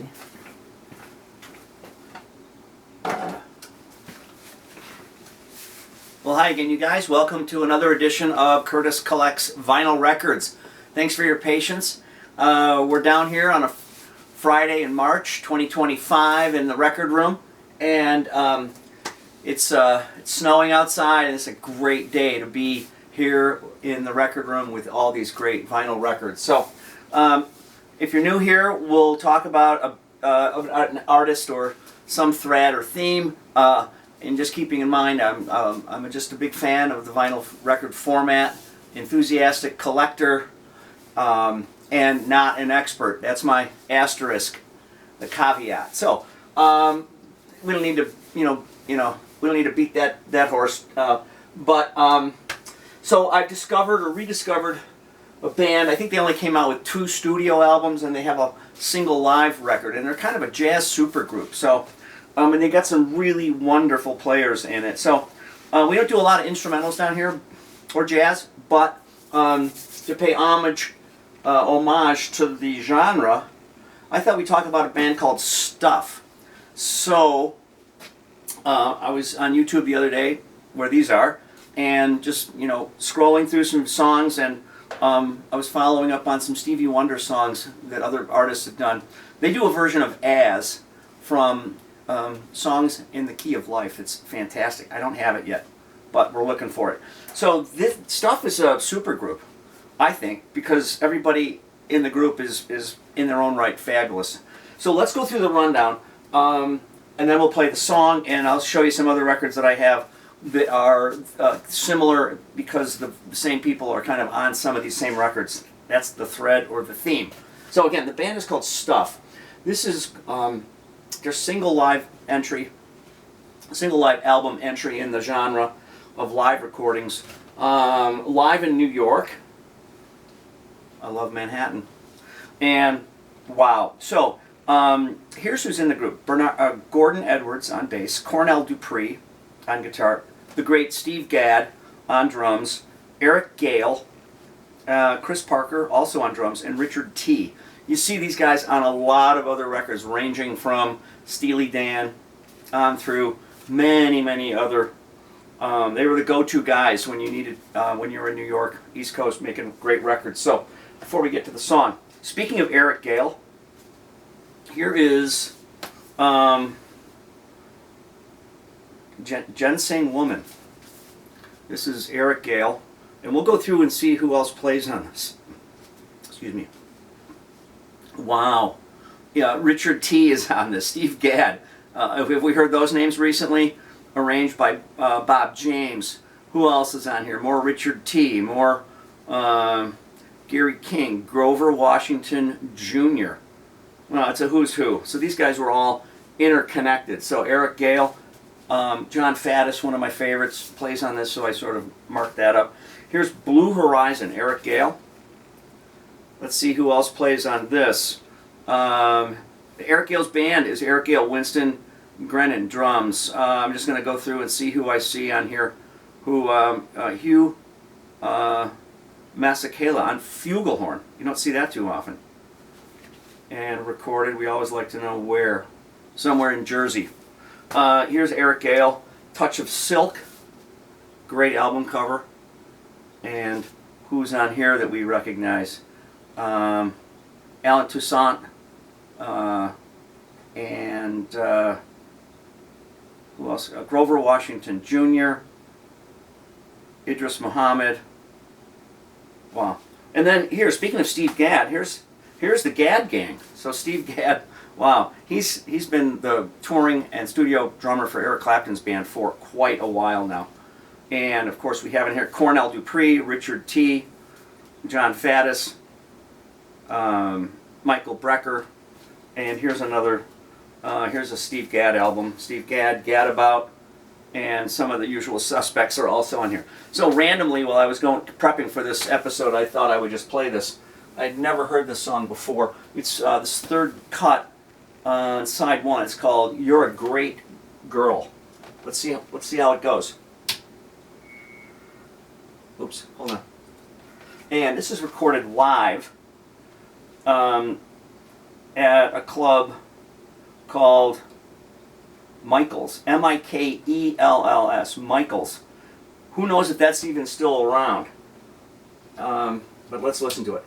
see. Well, hi again, you guys. Welcome to another edition of Curtis Collects Vinyl Records. Thanks for your patience. We're down here on a Friday in March 2025 in the record room, and it's snowing outside, and it's a great day to be here in the record room with all these great vinyl records. So, if you're new here, we'll talk about an artist or some thread or theme. And just keeping in mind, I'm just a big fan of the vinyl record format, enthusiastic collector, and not an expert. That's my asterisk, the caveat. So we don't need to, we don't need to beat that horse. So I've discovered or rediscovered a band. I think they only came out with 2 studio albums, and they have a single live record, and they're kind of a jazz supergroup. So. And they got some really wonderful players in it. So we don't do a lot of instrumentals down here, or jazz, but to pay homage to the genre, I thought we'd talk about a band called Stuff. So I was on YouTube the other day, where these are, and just scrolling through some songs, and I was following up on some Stevie Wonder songs that other artists have done. They do a version of As from Songs in the Key of Life. It's fantastic. I don't have it yet, but we're looking for it. So this Stuff is a super group, I think, because everybody in the group is in their own right fabulous. So let's go through the rundown, and then we'll play the song, and I'll show you some other records that I have that are similar, because the same people are kind of on some of these same records. That's the thread or the theme. So again, the band is called Stuff. This is their single live album entry in the genre of live recordings. Live in New York. I love Manhattan. And wow. So here's who's in the group. Gordon Edwards on bass, Cornell Dupree on guitar, the great Steve Gadd on drums, Eric Gale, Chris Parker also on drums, and Richard T. You see these guys on a lot of other records, ranging from Steely Dan on through many, many other. They were the go-to guys when you needed, when you were in New York, East Coast, making great records. So, before we get to the song, speaking of Eric Gale, here is Ginseng Woman. This is Eric Gale, and we'll go through and see who else plays on this. Excuse me. Wow. Yeah, Richard T. is on this. Steve Gadd. Have we heard those names recently? Arranged by Bob James. Who else is on here? More Richard T. More Gary King. Grover Washington Jr. Well, it's a who's who. So these guys were all interconnected. So Eric Gale, John Faddis, one of my favorites, plays on this, so I sort of marked that up. Here's Blue Horizon, Eric Gale. Let's see who else plays on this. Eric Gale's band is Eric Gale, Winston Grennan, drums. I'm just going to go through and see who I see on here. Hugh Masekela on flugelhorn. You don't see that too often. And recorded, we always like to know where. Somewhere in Jersey. Here's Eric Gale, Touch of Silk. Great album cover. And who's on here that we recognize? Alan Toussaint, and who else? Grover Washington Jr., Idris Muhammad. Wow. And then here, speaking of Steve Gadd, here's the Gadd Gang. So Steve Gadd, wow, he's been the touring and studio drummer for Eric Clapton's band for quite a while now. And of course we have in here Cornell Dupree, Richard T., John Faddis, Michael Brecker, and here's another, here's a Steve Gadd album. Steve Gadd, Gaddabout, and some of the usual suspects are also on here. So randomly, while I was prepping for this episode, I thought I would just play this. I'd never heard this song before. It's this third cut on side 1. It's called "You're a Great Girl." Let's see how it goes. Oops, hold on. And this is recorded live at a club called Michaels, Mikells, Michaels. Who knows if that's even still around? But let's listen to it.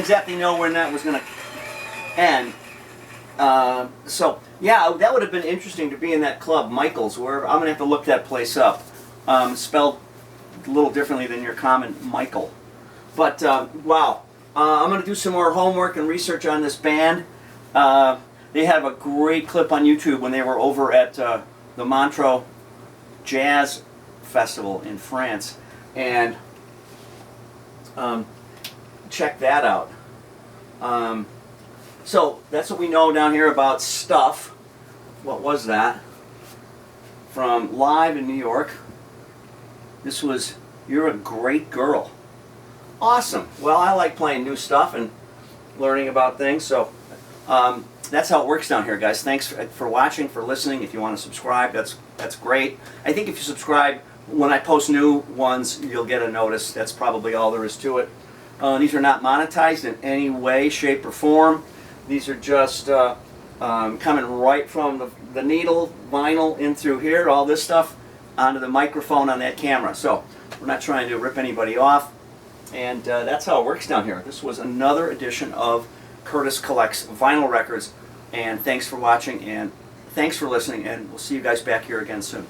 exactly know when that was going to end. So yeah, that would have been interesting to be in that club, Michael's. Where I'm going to have to look that place up. Spelled a little differently than your common Michael. But wow, I'm going to do some more homework and research on this band. They have a great clip on YouTube when they were over at the Montreux Jazz Festival in France, and check that out. So that's what we know down here about Stuff. What was that? From Live in New York. This was You're a Great Girl. Awesome. Well, I like playing new stuff and learning about things, so that's how it works down here, guys. Thanks for watching, for listening. If you want to subscribe, that's great. I think if you subscribe, when I post new ones, you'll get a notice. That's probably all there is to it. These are not monetized in any way, shape, or form. These are just coming right from the needle, vinyl, in through here, all this stuff, onto the microphone on that camera. So we're not trying to rip anybody off. And that's how it works down here. This was another edition of Curtis Collects Vinyl Records. And thanks for watching, and thanks for listening, and we'll see you guys back here again soon.